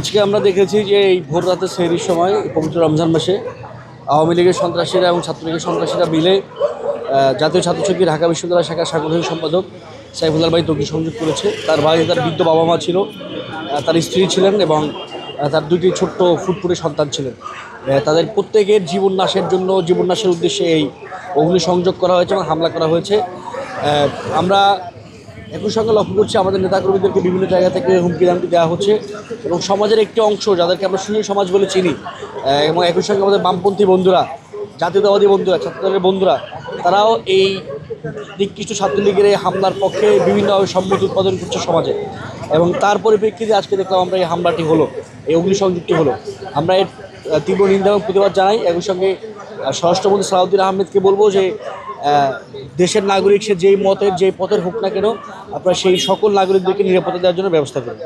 আজকে আমরা দেখেছি যে এই ভোর রাতে সেহরির সময় পবিত্র রমজান মাসে আওয়ামী লীগের সন্ত্রাসীরা এবং ছাত্রলীগের সন্ত্রাসীরা মিলে জাতীয় ছাত্রশক্তি ঢাকা বিশ্ববিদ্যালয় শাখার সাংগঠনিক সম্পাদক সাইফুল্লাহ ভাই তৌকি সংযোগ করেছে। তার ভাই, তার বৃদ্ধ বাবা মা ছিল, তার স্ত্রী ছিলেন এবং তার দুটি ছোট্ট ফুটফুটে সন্তান ছিলেন। তাদের প্রত্যেকের জীবন নাশের উদ্দেশ্যে এই অগ্নিসংযোগ করা হয়েছে এবং হামলা করা হয়েছে। আমরা একই সঙ্গে লক্ষ্য করছি আমাদের নেতাকর্মীদেরকে বিভিন্ন জায়গা থেকে হুমকি ধামকি দেওয়া হচ্ছে এবং সমাজের একটি অংশ যাদেরকে আমরা সুশীল সমাজ বলে চিনি এবং একই সঙ্গে আমাদের বামপন্থী বন্ধুরা, জাতীয়তাবাদী বন্ধুরা, ছাত্রদলের বন্ধুরা, তারাও এই নিকৃষ্ট ছাত্রলীগের এই হামলার পক্ষে বিভিন্নভাবে সম্মতি উৎপাদন করছে সমাজে। এবং তার পরিপ্রেক্ষিতে আজকে দেখলাম আমরা এই হামলাটি হলো, এই অগ্নিসংযোগটি হলো। আমরা এর তীব্র নিন্দা এবং প্রতিবাদ জানাই। একই সঙ্গে স্বরাষ্ট্রমন্ত্রী সালাউদ্দিন আহমেদকে বলবো যে দেশের নাগরিক সে যেই পথের হোক না কেন, আপনারা সেই সকল নাগরিকদেরকে নিরাপত্তা দেওয়ার জন্য ব্যবস্থা করুন।